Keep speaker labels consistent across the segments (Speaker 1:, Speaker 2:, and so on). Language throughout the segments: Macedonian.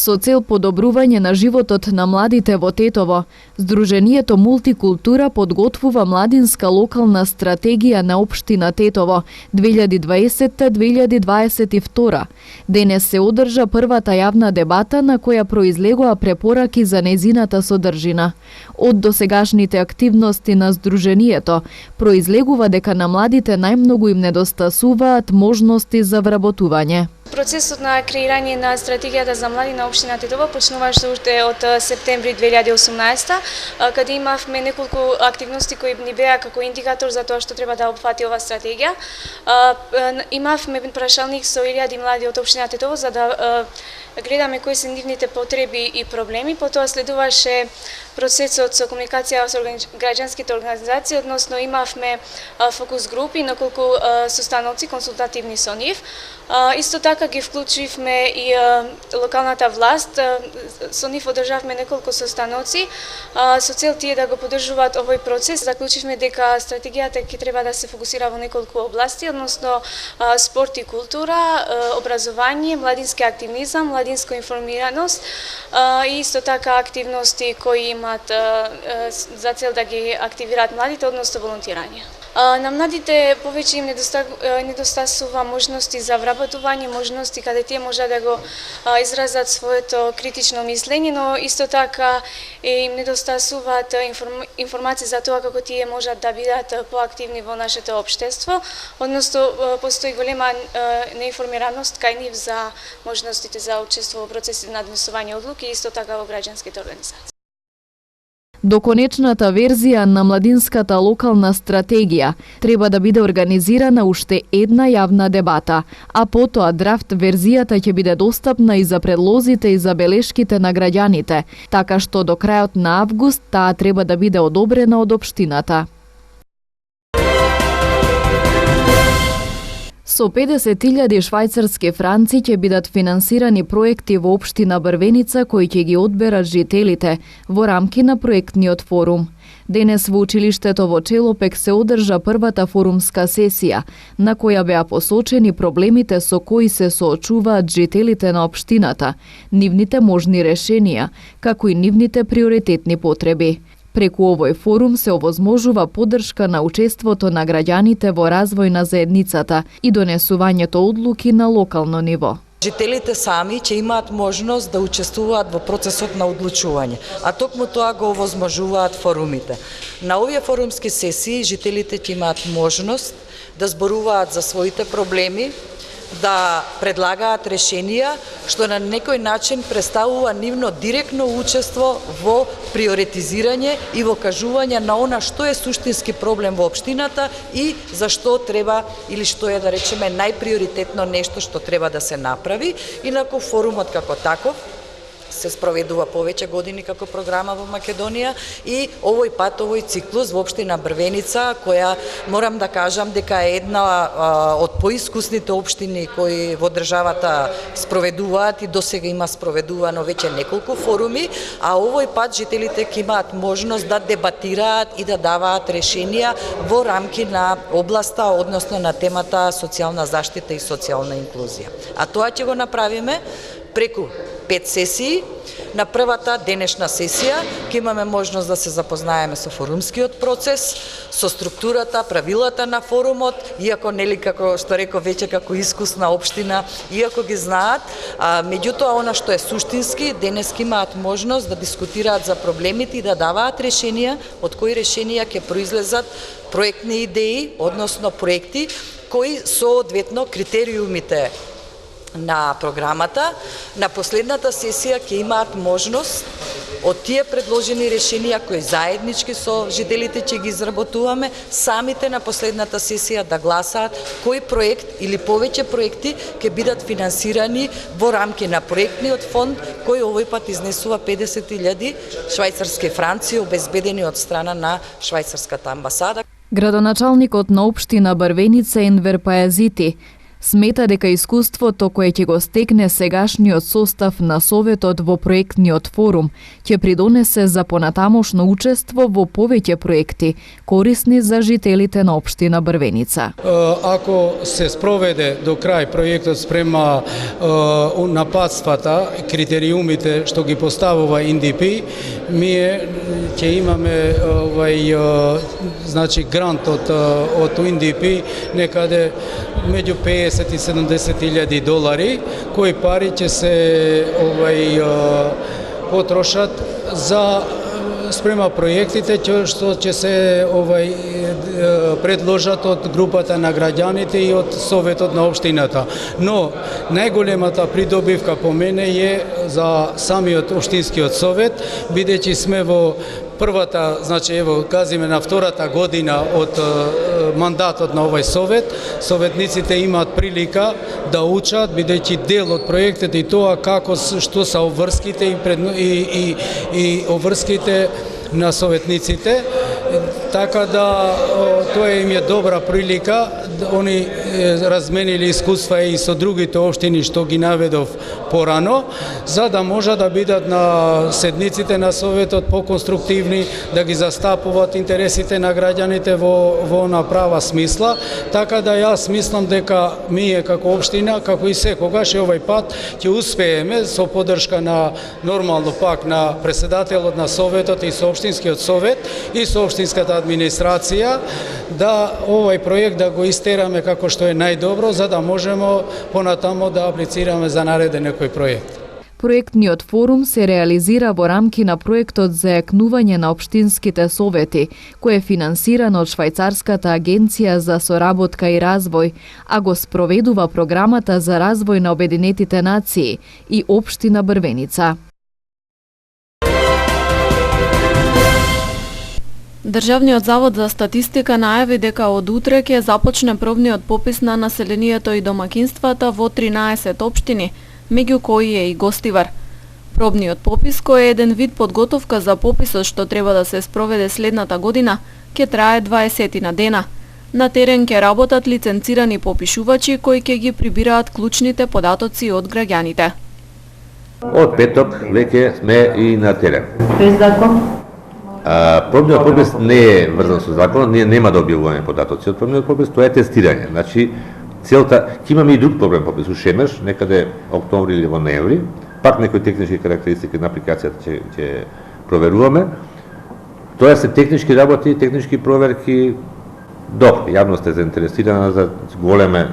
Speaker 1: Со цел подобрување на животот на младите во Тетово, Сдруженијето Мултикултура подготвува младинска локална стратегија на општина Тетово 2020-2022. Денес се одржа првата јавна дебата на која произлегоа препораки за нејзината содржина. Од досегашните активности на Сдруженијето произлегува дека на младите најмногу им недостасуваат можности за вработување.
Speaker 2: Процесот на креирање на стратегијата за млади на општина Тетово почнуваше уште од септември 2018, каде имавме неколку активности кои ни беа како индикатор за тоа што треба да опфати ова стратегија. Имавме прашалник со 1000 млади од општина Тетово за да гледаме кои се нивните потреби и проблеми. Потоа следуваше процесот со комуникација со граѓанските организации, односно имавме фокус групи, неколку состаноци консултативни со нив. Исто така ги вклучивме и локалната власт, со нив одржавме неколку состаноци, со цел тие да го поддржуваат овој процес. Заклучивме дека стратегијата ќе треба да се фокусира во неколку области, односно спорт и култура, образование, младински активизам, младинска информираност и исто така активности кои имаат за цел да ги активираат младите, односно волонтирање. На младите повеќе им недостасува можности за вработување, можности каде тие може да го изразат своето критично мислење, но исто така им недостасуваат информации за тоа како тие можат да бидат поактивни во нашето општество, односно постои голема неинформираност кај нив за можностите за учество во процесите на донесување одлуки и исто така во граѓанските организации.
Speaker 1: До конечната верзија на младинската локална стратегија треба да биде организирана уште една јавна дебата, а потоа драфт верзијата ќе биде достапна и за предлозите и забелешките на граѓаните, така што до крајот на август таа треба да биде одобрена од општината. Со 50.000 швајцарски франци ќе бидат финансирани проекти во општина Брвеница кои ќе ги одберат жителите во рамки на проектниот форум. Денес во училиштето во Челопек се одржа првата форумска сесија, на која беа посочени проблемите со кои се соочуваат жителите на општината, нивните можни решенија, како и нивните приоритетни потреби. Преку овој форум се овозможува поддршка на учеството на граѓаните во развој на заедницата и донесувањето одлуки на локално ниво.
Speaker 3: Жителите сами ќе имаат можност да учествуваат во процесот на одлучување, а токму тоа го овозможуваат форумите. На овие форумски сесии жителите ќе имаат можност да зборуваат за своите проблеми, да предлагаат решенија, што на некој начин представува нивно директно учество во приоритизирање и во кажување на она што е суштински проблем во општината и за што треба или што е, да речеме, најприоритетно нешто што треба да се направи. Инаку форумот како таков се спроведува повеќе години како програма во Македонија и овој пат, овој циклус во општина Брвеница, која морам да кажам дека е една од поискусните општини кои во државата спроведуваат и досега има спроведувано веќе неколку форуми, а овој пат жителите ќе имаат можност да дебатираат и да даваат решенија во рамки на областа, односно на темата социјална заштита и социјална инклузија. А тоа ќе го направиме преку 5 сесии. На првата денешна сесија ќе имаме можност да се запознаеме со форумскиот процес, со структурата, правилата на форумот, иако нели како што реков веќе како искусна општина, иако ги знаат, меѓутоа она што е суштински, денес ќе имаат можност да дискутираат за проблемите и да даваат решенија, од кои решенија ќе произлезат проектни идеи, односно проекти кои соодветно критериумите на програмата. На последната сесија ќе имаат можност од тие предложени решенија кои заеднички со жителите ќе ги изработуваме, самите на последната сесија да гласаат кој проект или повеќе проекти ќе бидат финансирани во рамки на проектниот фонд кој овој пат изнесува 50.000 швајцарски франци обезбедени од страна на швајцарската амбасада.
Speaker 1: Градоначалникот на општина Брвеница Енвер Пајазити Смета дека искуството кое ќе го стекне сегашниот состав на Советот во проектниот форум ќе придонесе за понатамошно учество во повеќе проекти, корисни за жителите на општина Брвеница.
Speaker 4: Ако се спроведе до крај проектот спрема нападствата, критериумите што ги поставува НДП, ние ќе имаме значи грант од НДП некаде меѓу 50 и 70 илјади долари, кои пари ќе се потрошат за спрема проектите што ќе се предложат од групата на граѓаните и од Советот на општината. Но најголемата придобивка по мене е за самиот општинскиот совет, бидејќи сме во првата, значи ево казиме на втората година од мандатот на овој совет, советниците имаат прилика да учат, бидејќи дел од проектите и тоа како што се обврските и обврските на советниците, така да тоа им е добра прилика. Они разменили искуства и со другите општини што ги наведов порано, за да може да бидат на седниците на Советот поконструктивни, да ги застапуваат интересите на граѓаните во на права смисла. Така да јас мислам дека ние како општина, како и секогаш овој пат ќе успееме со поддршка на нормално пак на председателот на Советот и со општинскиот совет и со општинската администрација да овој проект да го истераме како што е најдобро, за да можеме понатамо да аплицираме за нареден некој проект.
Speaker 1: Проектниот форум се реализира во рамки на проектот за јакнување на општинските совети, кој е финансиран од Швајцарската агенција за соработка и развој, а го спроведува програмата за развој на Обединетите нации и општина Брвеница.
Speaker 5: Државниот завод за статистика најави дека од утре ќе започне пробниот попис на населението и домакинствата во 13 општини, меѓу кои е и Гостивар. Пробниот попис, кој е еден вид подготовка за пописот што треба да се спроведе следната година, ќе трае 20 на дена. На терен ќе работат лиценцирани попишувачи кои ќе ги прибираат клучните податоци од граѓаните.
Speaker 6: Од петок веќе сме и на терен.
Speaker 7: Без закон?
Speaker 6: Пробниот попис не е врзан со законот, ние нема да објавуваме податоци од пробниот попис, тоа е тестирање. Значи, целта, ќе имаме и друг пробен попис, у Шемеш, некаде октомври или во ноември, пак некои технички карактеристики на апликацијата ќе проверуваме. Тоа се технички работи, технички проверки. Добро, јавноста е заинтересирана за големе,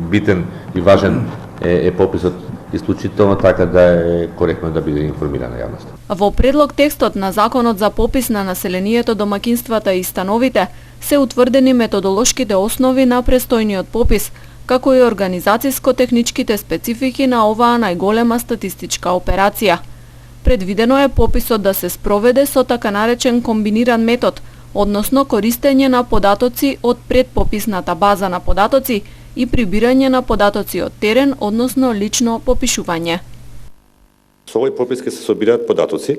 Speaker 6: битен и важен е пописот исклучително, така да е коректно да биде информирана јавноста.
Speaker 5: Во предлог текстот на Законот за попис на населението, домакинствата и становите се утврдени методолошките основи на престојниот попис, како и организацијско-техничките специфики на оваа најголема статистичка операција. Предвидено е пописот да се спроведе со така наречен комбиниран метод, односно користење на податоци од предпописната база на податоци и прибирање на податоци од терен, односно лично попишување.
Speaker 8: Со овој попис ќе се собираат податоци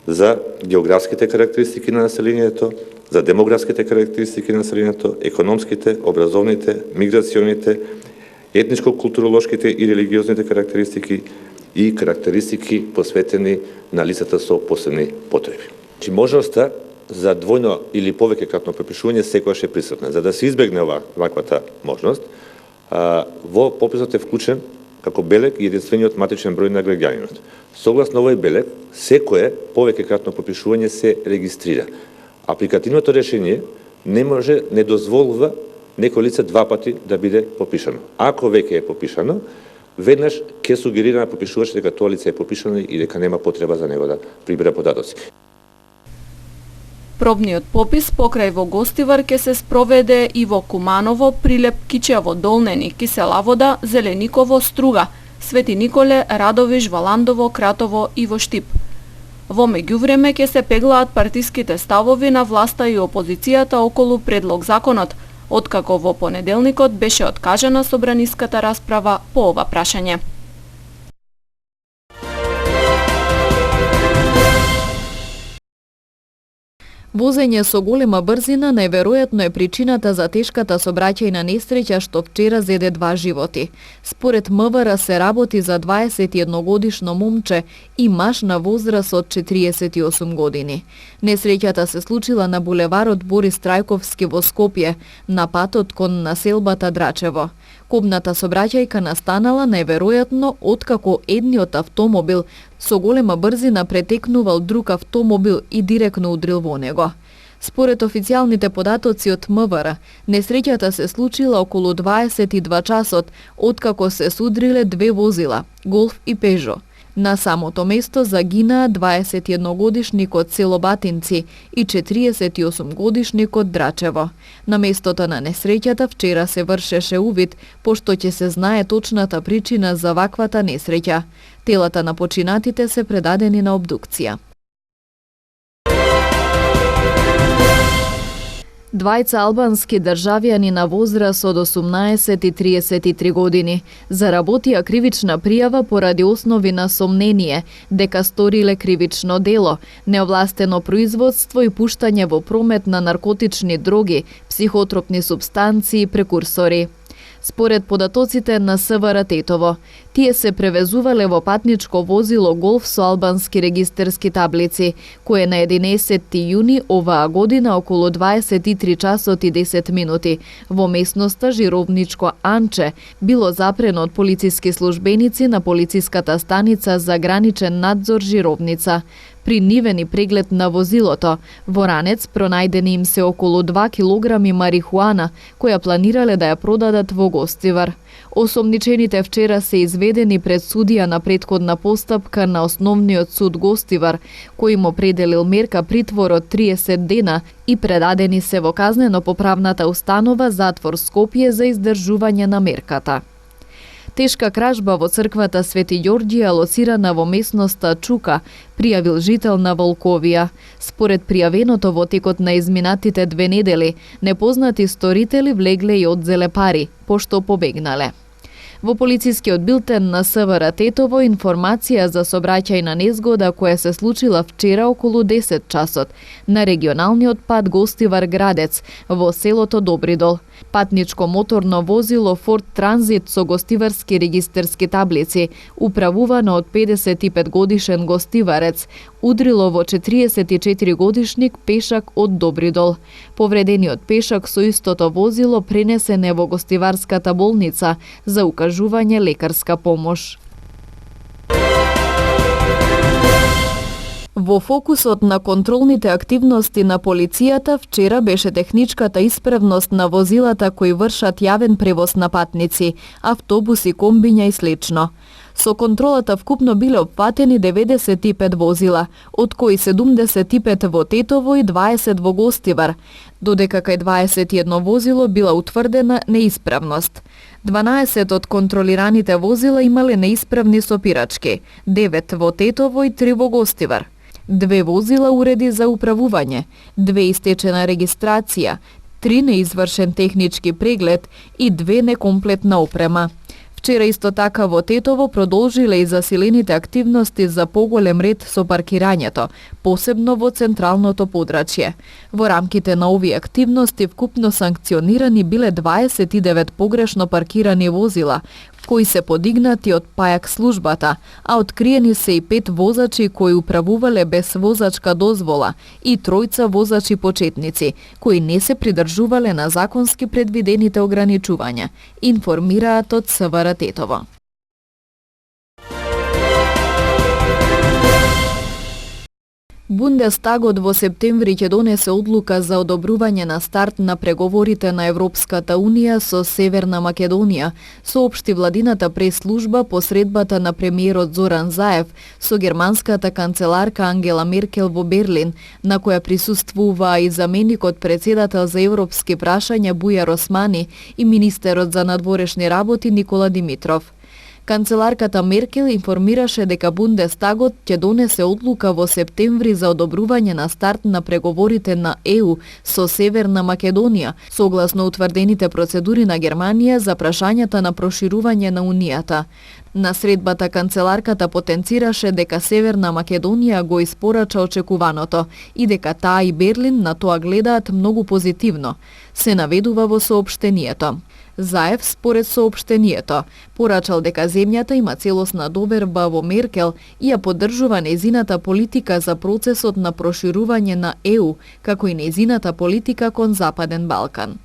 Speaker 8: за географските карактеристики на населението, за демографските карактеристики на населението, економските, образовните, миграционите, етничко-културолошките и религиозните карактеристики и карактеристики посветени на лицата со посебни потреби. Чи можноста за двојно или повеќе кратно препишување секогаш е присутна. За да се избегне ваквата можност, во пописот е вклучен како белег и единствениот матичен број на граѓанинот. Согласно овој белег, секое повеќе кратно попишување се регистрира. Апликативното решение не дозволува некој лице два пати да биде попишано. Ако веќе е попишано, веднаш ќе сугерира на попишувач дека тоа лице е попишано и дека нема потреба за него да прибира податоци.
Speaker 5: Пробниот попис покрај во Гостивар ќе се спроведе и во Куманово, Прилеп, Кичево, Долнени, Киселавода, Зелениково, Струга, Свети Николе, Радовиш, Валандово, Кратово и во Штип. Во меѓувреме ќе се пеглаат партиските ставови на власта и опозицијата околу предлог законот, откако во понеделникот беше откажана собраниската расправа по ова прашање.
Speaker 1: Возење со голема брзина најверојатно е причината за тешката сообраќајна несреќа што вчера зеде 2 животи. Според МВР се работи за 21-годишно момче и маж на возраст од 48 години. Несреќата се случила на булеварот Борис Трајковски во Скопје, на патот кон населбата Драчево. Кобната сообраќајка настанала најверојатно откако едниот автомобил со голема брзина претекнувал друг автомобил и директно удрил во него. Според официјалните податоци од МВР, несреќата се случила околу 22 часот, откако се судриле 2 возила, Голф и Пежо. На самото место загинаа 21-годишникот село Батинци и 48-годишникот Драчево. На местото на несреќата вчера се вршеше увид, пошто ќе се знае точната причина за ваквата несреќа. Телата на починатите се предадени на обдукција. Двајца албански државјани на возраст од 18 и 33 години заработија кривична пријава поради основи на сомнение дека сториле кривично дело, неовластено производство и пуштање во промет на наркотични дроги, психотропни супстанции и прекурсори. Според податоците на СВР Тетово, тие се превезувале во патничко возило Голф со албански регистерски таблици, кое на 11 јуни оваа година околу 23 часот и 10 минути во местноста Жировничко Анче било запрено од полициски службеници на полициската станица за граничен надзор Жировница. При нивени преглед на возилото, во ранец пронајдени им се околу 2 килограми марихуана, која планирале да ја продадат во Гостивар. Осомничените вчера се изведени пред судија на претходна постапка на Основниот суд Гостивар, кој им определил мерка притвор од 30 дена и предадени се во казнено-поправната установа Затвор Скопје за издржување на мерката. Тешка кражба во црквата Свети Ѓорѓи, алоцирана во местноста Чука, пријавил жител на Волковија. Според пријавеното во текот на изминатите 2 недели, непознати сторители влегле и одзеле пари, пошто побегнале. Во полицискиот билтен на СВР Тетово информација за сообраќајна незгода која се случила вчера околу 10 часот на регионалниот пат Гостивар Градец во селото Добридол. Патничко моторно возило Форд Транзит со гостиварски регистерски таблици, управувано од 55 годишен гостиварец, удрило во 44 годишник пешак од Добридол. Повредениот пешак со истото возило пренесен е во гостиварската болница за укажување лекарска помош. Во фокусот на контролните активности на полицијата вчера беше техничката исправност на возилата кои вршат јавен превоз на патници, автобуси, комбиња и слично. Со контролата вкупно биле опфатени 95 возила, од кои 75 во Тетово и 20 во Гостивар, додека кај 21 возило била утврдена неисправност. 12 од контролираните возила имале неисправни сопирачки, 9 во Тетово и 3 во Гостивар. 2 возила уреди за управување, 2 истечена регистрација, 3 неизвршен технички преглед и 2 некомплетна опрема. Вчера исто така во Тетово продолжиле и засилените активности за поголем ред со паркирањето, посебно во централното подрачје. Во рамките на овие активности вкупно санкционирани биле 29 погрешно паркирани возила, кои се подигнати од пајак службата, а откриени се и 5 возачи кои управувале без возачка дозвола и 3 возачи почетници, кои не се придржувале на законски предвидените ограничувања, информираат од СВР Тетово. Бундестагот во септември ќе донесе одлука за одобрување на старт на преговорите на Европската Унија со Северна Македонија, соопшти владината прес-служба по средбата на премиерот Зоран Заев со германската канцеларка Ангела Меркел во Берлин, на која присуствуваа и заменикот председател за европски прашања Бујар Османи и министерот за надворешни работи Никола Димитров. Канцеларката Меркел информираше дека Бундестагот ќе донесе одлука во септември за одобрување на старт на преговорите на ЕУ со Северна Македонија, согласно утврдените процедури на Германија за прашањата на проширување на Унијата. На средбата канцеларката потенцираше дека Северна Македонија го испорача очекуваното и дека таа и Берлин на тоа гледаат многу позитивно, се наведува во соопштението. Заев, според соопштението, порачал дека земјата има целосна доверба во Меркел и ја поддржува нејзината политика за процесот на проширување на ЕУ, како и нејзината политика кон Западен Балкан.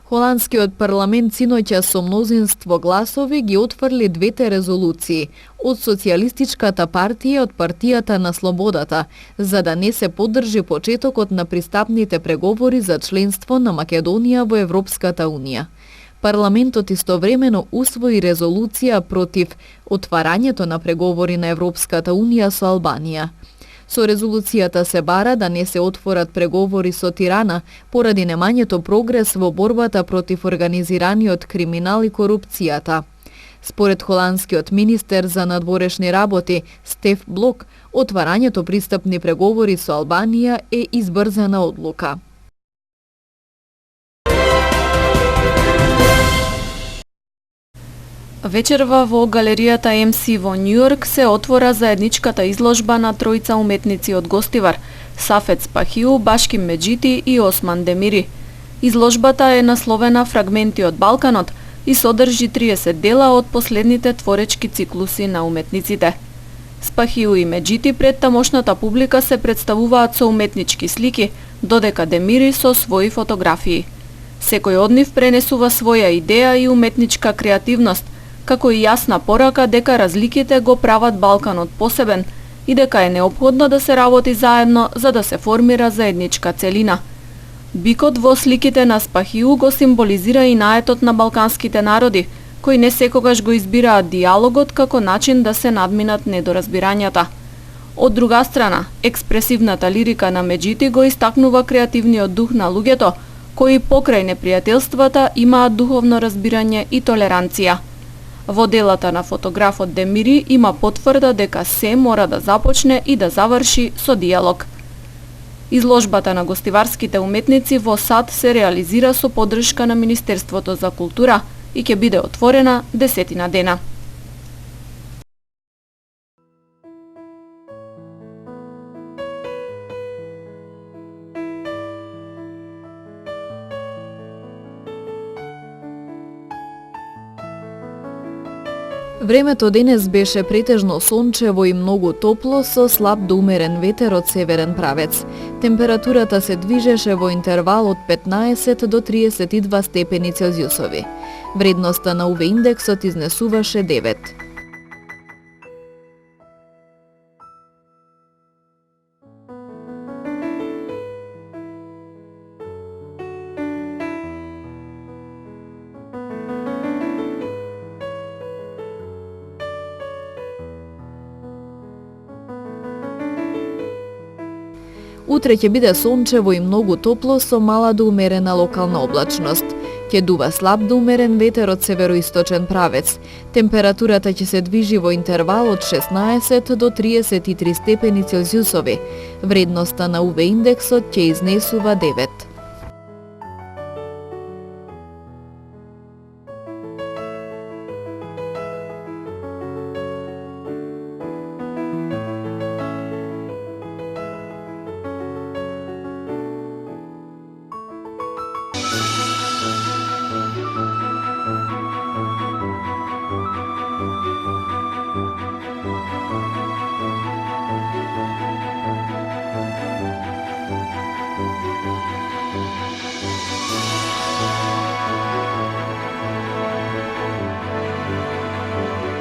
Speaker 1: Холандскиот парламент синоќа со мнозинство гласови ги отфрли двете резолуции од Социјалистичката партија и од Партијата на слободата, за да не се поддржи почетокот на пристапните преговори за членство на Македонија во Европската унија. Парламентот истовремено усвои резолуција против отварањето на преговори на Европската унија со Албанија. Со резолуцијата се бара да не се отворат преговори со Тирана поради немањето прогрес во борбата против организираниот криминал и корупцијата. Според холандскиот министер за надворешни работи Стеф Блок, отварањето пристапни преговори со Албанија е избрзана одлука.
Speaker 5: Вечерва во галеријата МС во Њујорк се отвора заедничката изложба на тројца уметници од Гостивар – Сафет Спахиу, Башким Меджити и Осман Демири. Изложбата е насловена Фрагменти од Балканот и содржи 30 дела од последните творечки циклуси на уметниците. Спахиу и Меджити пред тамошната публика се представуваат со уметнички слики, додека Демири со своји фотографии. Секој од нив пренесува своја идеја и уметничка креативност, како и јасна порака дека разликите го прават Балканот посебен и дека е неопходно да се работи заедно за да се формира заедничка целина. Бикот во сликите на Спахиу го символизира и наетот на балканските народи, кои не секогаш го избираат диалогот како начин да се надминат недоразбирањата. Од друга страна, експресивната лирика на Меджити го истакнува креативниот дух на луѓето, кои покрај непријателствата имаат духовно разбирање и толеранција. Во делата на фотографот Демири има потврда дека се мора да започне и да заврши со диалог. Изложбата на гостиварските уметници во САД се реализира со поддршка на Министерството за култура и ќе биде отворена 10 дена.
Speaker 1: Времето денес беше претежно сончево и многу топло со слаб до умерен ветер од северен правец. Температурата се движеше во интервал од 15 до 32 степени Целзиусови. Вредноста на УВ индексот изнесуваше 9. Утре ќе биде сончево и многу топло со мала до умерена локална облачност. Ќе дува слаб до умерен ветер од североисточен правец. Температурата ќе се движи во интервал од 16 до 33 степени Целзиусови. Вредноста на УВ индексот ќе изнесува 9.